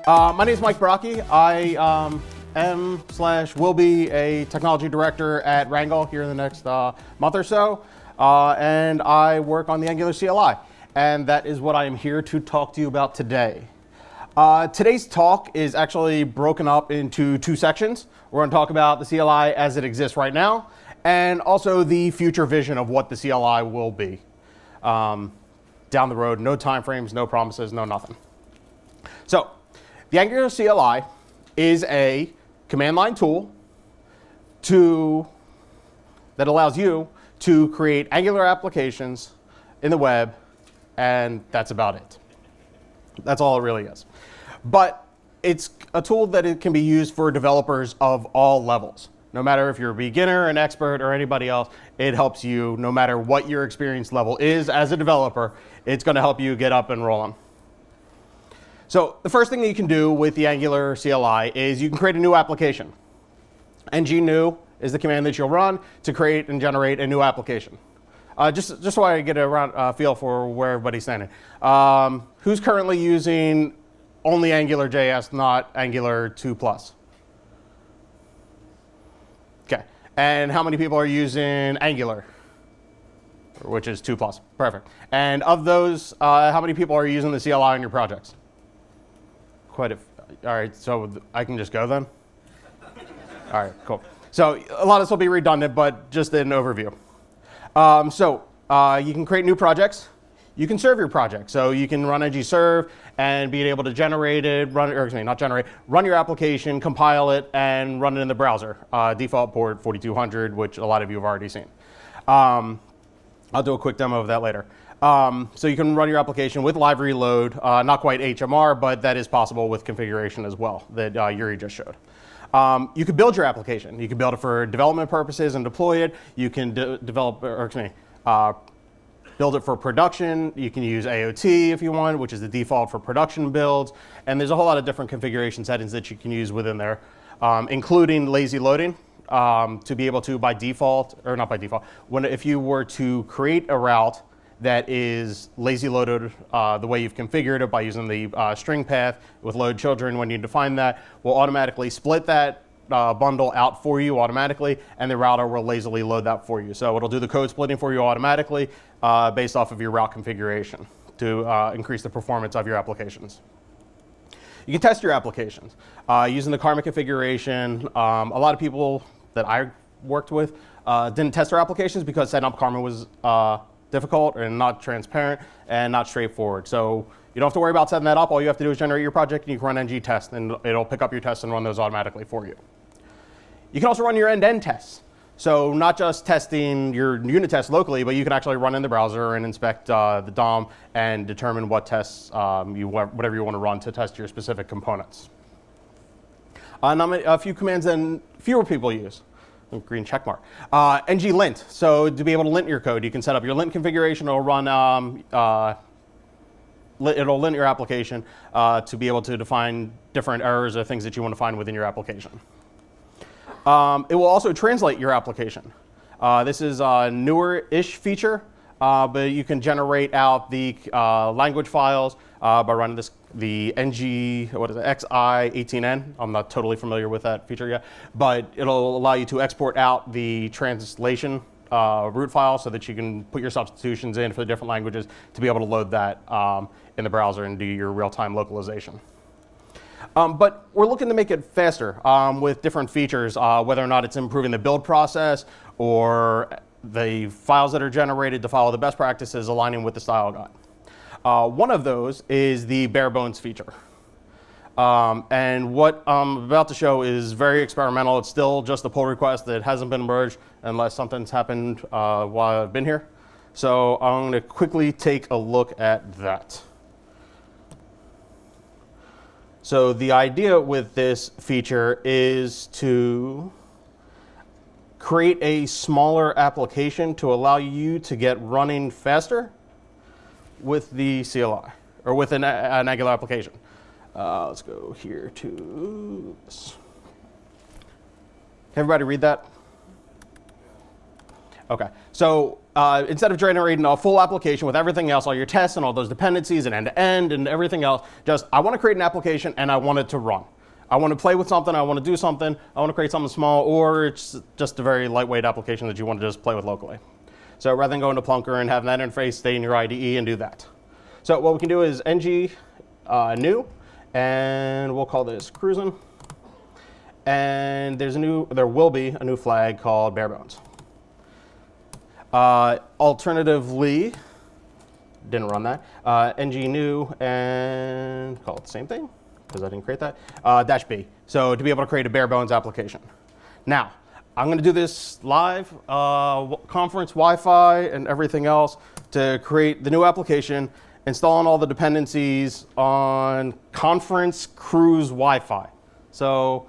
My name is Mike Brocchi. I am/will be a technology director at Wrangle here in the next month or so, and I work on the Angular CLI, and that is what I am here to talk to you about today. Today's talk is actually broken up into two sections. We're going to talk about the CLI as it exists right now, and also the future vision of what the CLI will be down the road. No timeframes, no promises, no nothing. So, the Angular CLI is a command line tool that allows you to create Angular applications in the web, and that's about it. That's all it really is. But it's a tool that it can be used for developers of all levels. No matter if you're a beginner, an expert, or anybody else, it helps you no matter what your experience level is as a developer. It's going to help you get up and rolling. So the first thing that you can do with the Angular CLI is you can create a new application. ng-new is the command that you'll run to create and generate a new application. Just so I get a feel for where everybody's standing. Who's currently using only AngularJS, not Angular 2+? Okay. And how many people are using Angular, which is 2+? Perfect. And of those, how many people are using the CLI on your projects? Quite a all right, so I can just go then? All right, cool. So a lot of this will be redundant, but just an overview. You can create new projects. You can serve your project. So you can run ng-serve and be able to generate it, run your application, compile it, and run it in the browser. Default port 4200, which a lot of you have already seen. I'll do a quick demo of that later. So you can run your application with live reload, not quite HMR, but that is possible with configuration as well that Yuri just showed. You can build your application. You can build it for development purposes and deploy it. You can build it for production. You can use AOT if you want, which is the default for production builds. And there's a whole lot of different configuration settings that you can use within there, including lazy loading. To be able to, by default, or not by default, if you were to create a route that is lazy loaded the way you've configured it by using the string path with load children, when you define that, will automatically split that bundle out for you automatically, and the router will lazily load that for you. So it'll do the code splitting for you automatically based off of your route configuration to increase the performance of your applications. You can test your applications using the Karma configuration. A lot of people that I worked with didn't test their applications because setting up Karma was difficult and not transparent and not straightforward. So you don't have to worry about setting that up. All you have to do is generate your project, and you can run ng-test, and it'll pick up your tests and run those automatically for you. You can also run your end-to-end tests. So not just testing your unit tests locally, but you can actually run in the browser and inspect the DOM and determine what tests, whatever you want to run to test your specific components. A few commands that fewer people use. Green check mark. ng-lint. So to be able to lint your code, you can set up your lint configuration. It'll run. It'll lint your application to be able to define different errors or things that you want to find within your application. It will also translate your application. This is a newer-ish feature, but you can generate out the language files by running the xi18n. I'm not totally familiar with that feature yet, but it'll allow you to export out the translation root file so that you can put your substitutions in for the different languages to be able to load that in the browser and do your real-time localization. But we're looking to make it faster with different features, whether or not it's improving the build process or the files that are generated to follow the best practices, aligning with the style guide. One of those is the bare bones feature. And what I'm about to show is very experimental. It's still just a pull request that hasn't been merged unless something's happened while I've been here. So I'm going to quickly take a look at that. So the idea with this feature is to create a smaller application to allow you to get running faster with the CLI, or with an Angular application. Let's go here to this. Can everybody read that? Okay, so instead of generating a full application with everything else, all your tests and all those dependencies and end-to-end and everything else, just I want to create an application and I want it to run. I want to play with something, I want to do something, I want to create something small, or it's just a very lightweight application that you want to just play with locally. So rather than going to Plunker and having that interface stay in your IDE and do that. So what we can do is ng new, and we'll call this cruising. And there will be a new flag called bare bones. Alternatively, didn't run that, ng new and call it the same thing because I didn't create that, dash B. So to be able to create a bare bones application. Now, I'm going to do this live, conference, Wi-Fi, and everything else to create the new application, installing all the dependencies on conference cruise Wi-Fi. So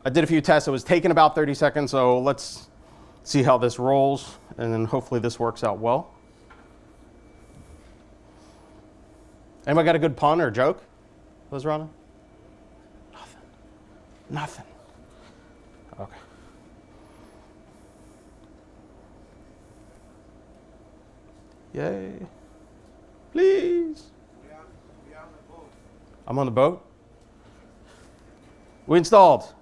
I did a few tests. It was taking about 30 seconds, so let's see how this rolls, and then hopefully this works out well. Anybody got a good pun or joke? Was running? Nothing. Okay. Yay. Please. We on the boat. I'm on the boat. We installed.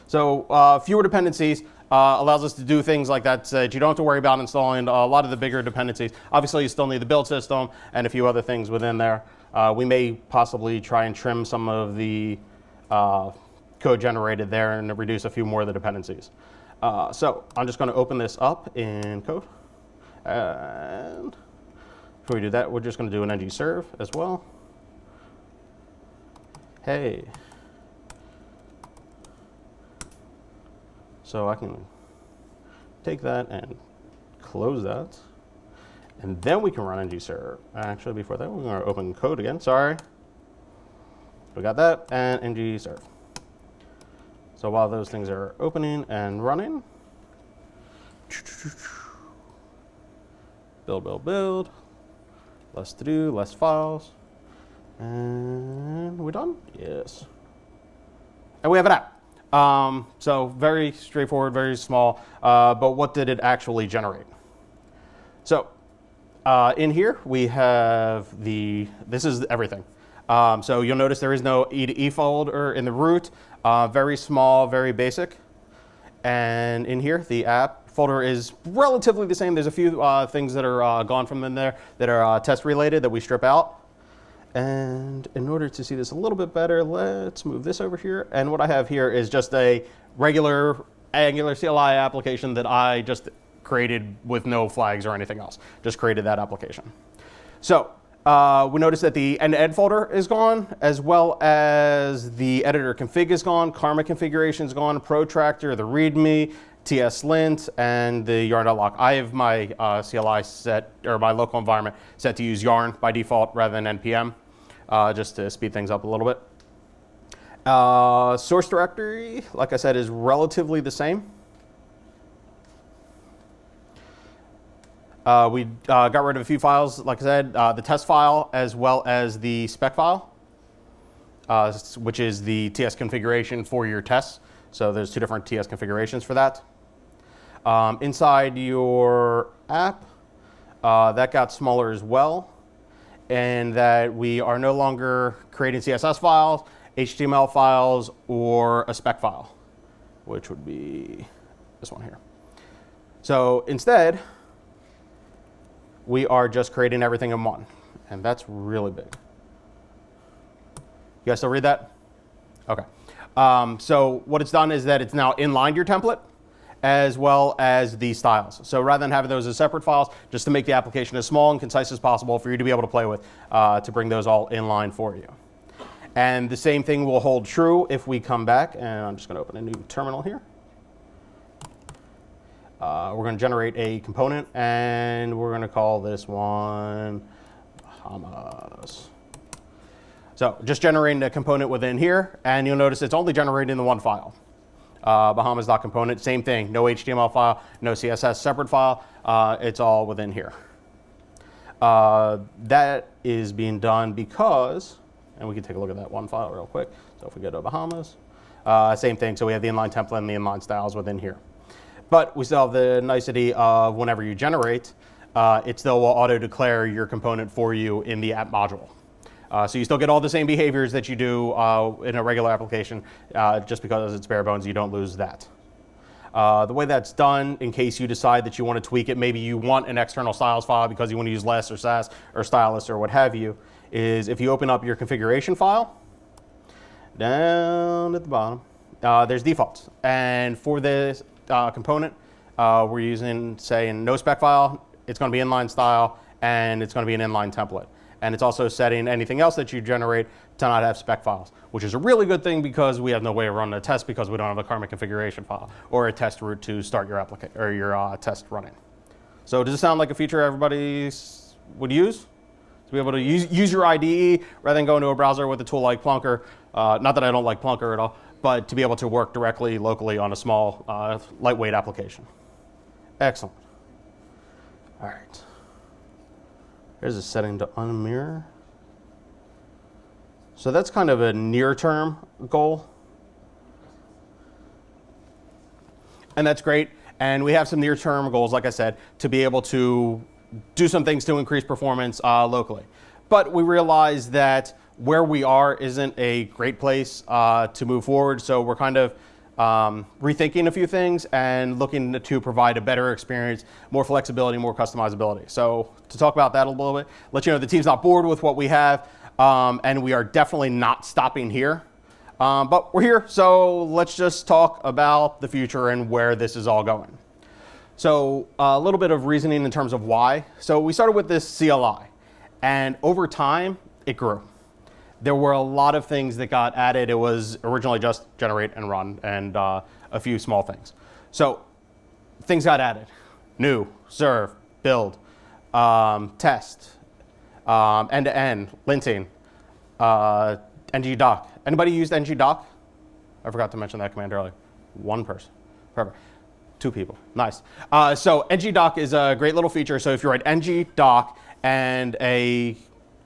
So fewer dependencies allows us to do things like that you don't have to worry about installing a lot of the bigger dependencies. Obviously, you still need the build system and a few other things within there. We may possibly try and trim some of the code generated there and reduce a few more of the dependencies. So I'm just going to open this up in code. And before we do that, we're just going to do an ng serve as well. Hey. So I can take that and close that. And then we can run ng serve. Actually, before that, we're going to open code again. Sorry. We got that, and ng serve. So while those things are opening and running, build. Less to do, less files. And we're done? Yes. And we have an app. So very straightforward, very small. But what did it actually generate? So in here, we have this is everything. So you'll notice there is no E to E folder in the root. Very small, very basic. And in here, the app folder is relatively the same. There's a few things that are gone from in there that are test related that we strip out. And in order to see this a little bit better, let's move this over here. And what I have here is just a regular Angular CLI application that I just created with no flags or anything else. Just created that application. So we notice that the end-to-end folder is gone, as well as the editor config is gone, Karma configuration is gone, protractor, the README, TS-lint, and the yarn.lock. I have my CLI set, or my local environment set to use yarn by default rather than npm, just to speed things up a little bit. Source directory, like I said, is relatively the same. We got rid of a few files, like I said, the test file as well as the spec file, which is the TS configuration for your tests. So there's two different TS configurations for that. Inside your app, that got smaller as well, and that we are no longer creating CSS files, HTML files, or a spec file, which would be this one here. So instead, we are just creating everything in one, and that's really big. You guys still read that? Okay. So what it's done is that it's now inlined your template as well as the styles. So rather than having those as separate files, just to make the application as small and concise as possible for you to be able to play with, to bring those all in line for you. And the same thing will hold true if we come back, and I'm just going to open a new terminal here. We're going to generate a component, and we're going to call this one Bahamas. So just generating a component within here, and you'll notice it's only generating the one file. Bahamas.component, same thing, no HTML file, no CSS separate file, it's all within here. That is being done because, and we can take a look at that one file real quick. So if we go to Bahamas, same thing, so we have the inline template and the inline styles within here. But we still have the nicety of whenever you generate, it still will auto-declare your component for you in the app module. So you still get all the same behaviors that you do in a regular application, just because it's bare bones, you don't lose that. The way that's done, in case you decide that you want to tweak it, maybe you want an external styles file because you want to use less or Sass or stylus or what have you, is if you open up your configuration file, down at the bottom, there's defaults. And for this component, we're using, say, a no spec file, it's going to be inline style, and it's going to be an inline template. And it's also setting anything else that you generate to not have spec files, which is a really good thing because we have no way of running a test because we don't have a Karma configuration file or a test route to start your application or your test running. So does it sound like a feature everybody would use? To be able to use your IDE rather than going to a browser with a tool like Plunker. Not that I don't like Plunker at all, but to be able to work directly locally on a small, lightweight application. Excellent. All right. There's a setting to unmirror. So that's kind of a near-term goal. And that's great. And we have some near-term goals, like I said, to be able to do some things to increase performance locally. But we realize that where we are isn't a great place to move forward. So we're kind of rethinking a few things and looking to provide a better experience, more flexibility, more customizability. So to talk about that a little bit, let you know the team's not bored with what we have, and we are definitely not stopping here. But we're here, so let's just talk about the future and where this is all going. So a little bit of reasoning in terms of why. So we started with this CLI, and over time, it grew. There were a lot of things that got added. It was originally just generate and run and a few small things. So things got added. New, serve, build, test, end-to-end, linting, ngdoc. Anybody used ngdoc? I forgot to mention that command earlier. One person. Perfect. Two people. Nice. So ngdoc is a great little feature. So if you write ngdoc and a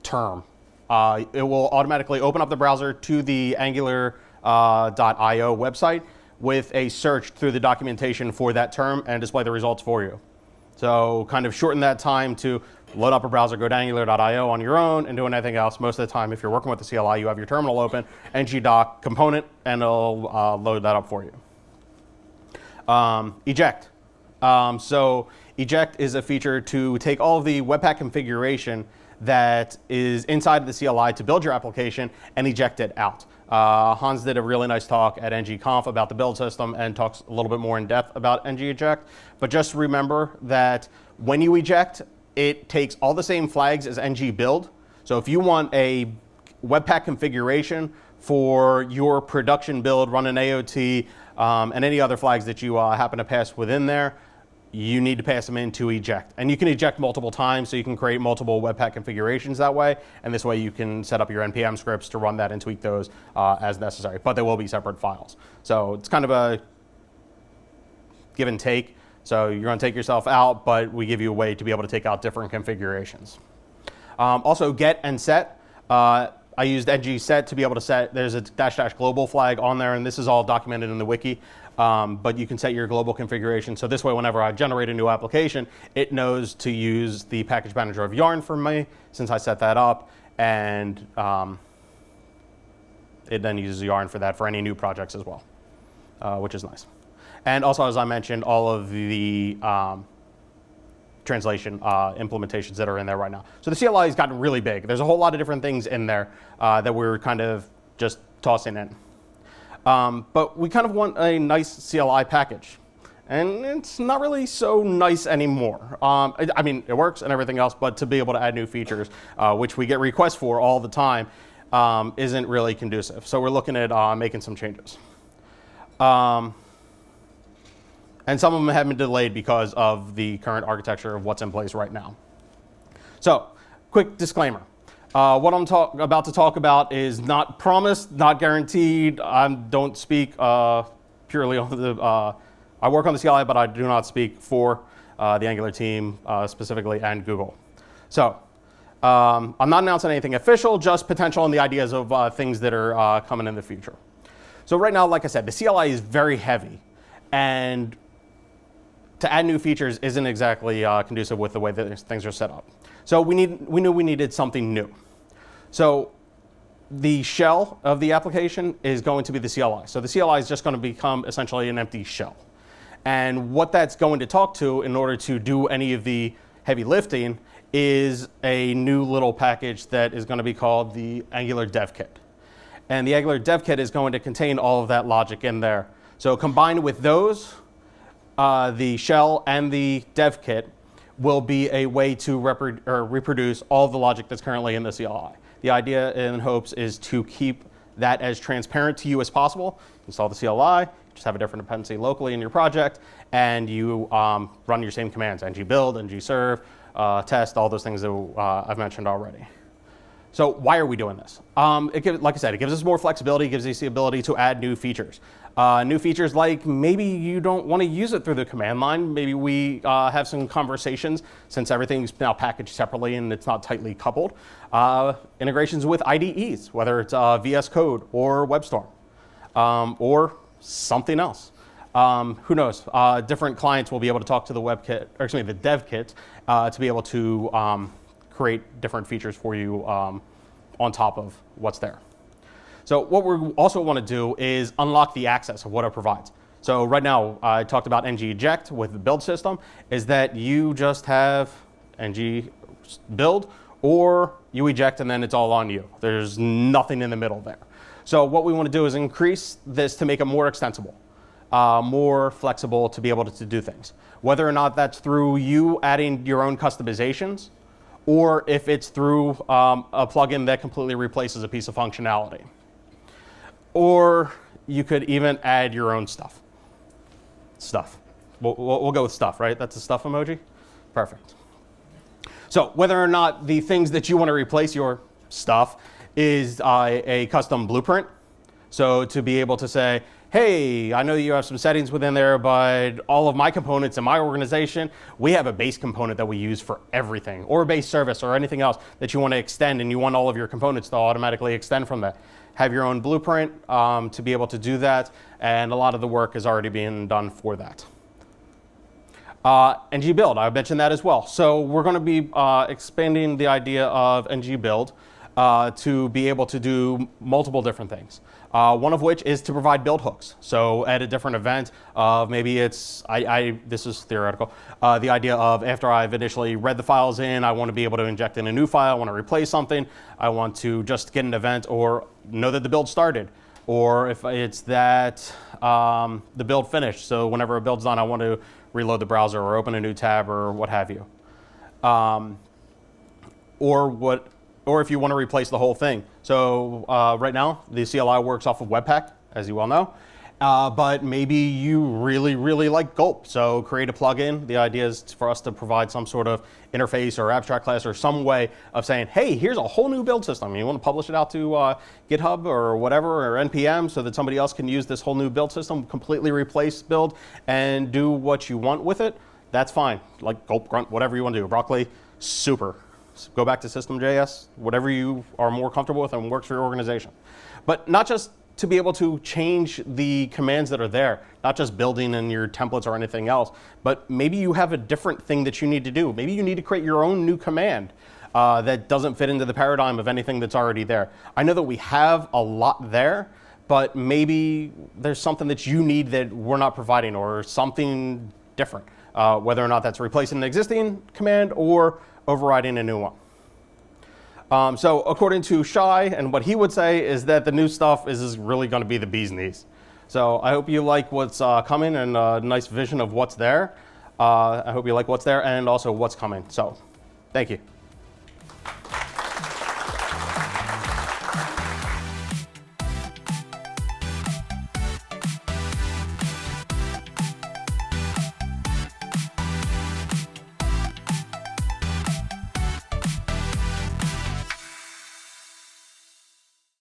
term, it will automatically open up the browser to the angular.io website with a search through the documentation for that term and display the results for you. So kind of shorten that time to load up a browser, go to angular.io on your own and do anything else. Most of the time, if you're working with the CLI, you have your terminal open, ngdoc component, and it'll load that up for you. Eject. So eject is a feature to take all of the Webpack configuration that is inside of the CLI to build your application and eject it out. Hans did a really nice talk at ngconf about the build system and talks a little bit more in depth about ngeject. But just remember that when you eject, it takes all the same flags as ngbuild. So if you want a Webpack configuration for your production build, run an AOT, and any other flags that you happen to pass within there, you need to pass them into eject. And you can eject multiple times, so you can create multiple Webpack configurations that way. And this way you can set up your NPM scripts to run that and tweak those as necessary. But they will be separate files. So it's kind of a give and take. So you're going to take yourself out, but we give you a way to be able to take out different configurations. Also, get and set. I used ngset to be able to set, there's a -- global flag on there, and this is all documented in the wiki. But you can set your global configuration. So this way, whenever I generate a new application, it knows to use the package manager of Yarn for me, since I set that up. And it then uses Yarn for that for any new projects as well, which is nice. And also, as I mentioned, all of the translation implementations that are in there right now. So the CLI has gotten really big. There's a whole lot of different things in there that we're kind of just tossing in. But we kind of want a nice CLI package. And it's not really so nice anymore. I mean, it works and everything else, but to be able to add new features, which we get requests for all the time, isn't really conducive. So we're looking at making some changes. And some of them have been delayed because of the current architecture of what's in place right now. So, quick disclaimer. What I'm about to talk about is not promised, not guaranteed. I don't speak purely on the, I work on the CLI, but I do not speak for the Angular team specifically and Google. So, I'm not announcing anything official, just potential and the ideas of things that are coming in the future. So right now, like I said, the CLI is very heavy. And to add new features isn't exactly conducive with the way that things are set up. So we knew we needed something new. So the shell of the application is going to be the CLI. So the CLI is just going to become essentially an empty shell. And what that's going to talk to in order to do any of the heavy lifting is a new little package that is going to be called the Angular Dev Kit. And the Angular Dev Kit is going to contain all of that logic in there. So combined with those, the shell and the dev kit will be a way to reproduce all of the logic that's currently in the CLI. The idea in hopes is to keep that as transparent to you as possible. Install the CLI, just have a different dependency locally in your project, and you run your same commands, ng-build, ng-serve, test, all those things that I've mentioned already. So why are we doing this? Like I said, it gives us more flexibility, gives us the ability to add new features. New features like maybe you don't want to use it through the command line. Maybe we have some conversations, since everything's now packaged separately and it's not tightly coupled. Integrations with IDEs, whether it's VS Code or WebStorm or something else. Who knows? Different clients will be able to talk to the the dev kit to be able to create different features for you on top of what's there. So what we also want to do is unlock the access of what it provides. So right now, I talked about ng-eject with the build system, is that you just have ng-build, or you eject and then it's all on you. There's nothing in the middle there. So what we want to do is increase this to make it more extensible, more flexible to be able to do things. Whether or not that's through you adding your own customizations, or if it's through a plugin that completely replaces a piece of functionality. Or you could even add your own stuff. We'll go with stuff, right? That's a stuff emoji? Perfect. So whether or not the things that you want to replace your stuff is a custom blueprint. So to be able to say, hey, I know you have some settings within there, but all of my components in my organization, we have a base component that we use for everything, or a base service, or anything else that you want to extend, and you want all of your components to automatically extend from that. Have your own blueprint to be able to do that, and a lot of the work is already being done for that. ng-build, I mentioned that as well. So we're going to be expanding the idea of ng-build to be able to do multiple different things. One of which is to provide build hooks. So at a different event of maybe it's, this is theoretical, the idea of after I've initially read the files in, I want to be able to inject in a new file, I want to replace something, I want to just get an event or know that the build started. Or if it's that the build finished, so whenever a build's done, I want to reload the browser or open a new tab or what have you. Or if you want to replace the whole thing. So right now, the CLI works off of Webpack, as you well know. But maybe you really, really like Gulp. So create a plugin. The idea is for us to provide some sort of interface or abstract class or some way of saying, hey, here's a whole new build system. You want to publish it out to GitHub or whatever, or NPM, so that somebody else can use this whole new build system, completely replace build, and do what you want with it. That's fine. Like Gulp, Grunt, whatever you want to do. Brocchi, super. Go back to System.js, whatever you are more comfortable with and works for your organization. But not just to be able to change the commands that are there, not just building in your templates or anything else, but maybe you have a different thing that you need to do. Maybe you need to create your own new command that doesn't fit into the paradigm of anything that's already there. I know that we have a lot there, but maybe there's something that you need that we're not providing, or something different, whether or not that's replacing an existing command or overriding a new one. So according to Shai, and what he would say is that the new stuff is really going to be the bee's knees. So I hope you like what's coming, and a nice vision of what's there. I hope you like what's there and also what's coming. So thank you.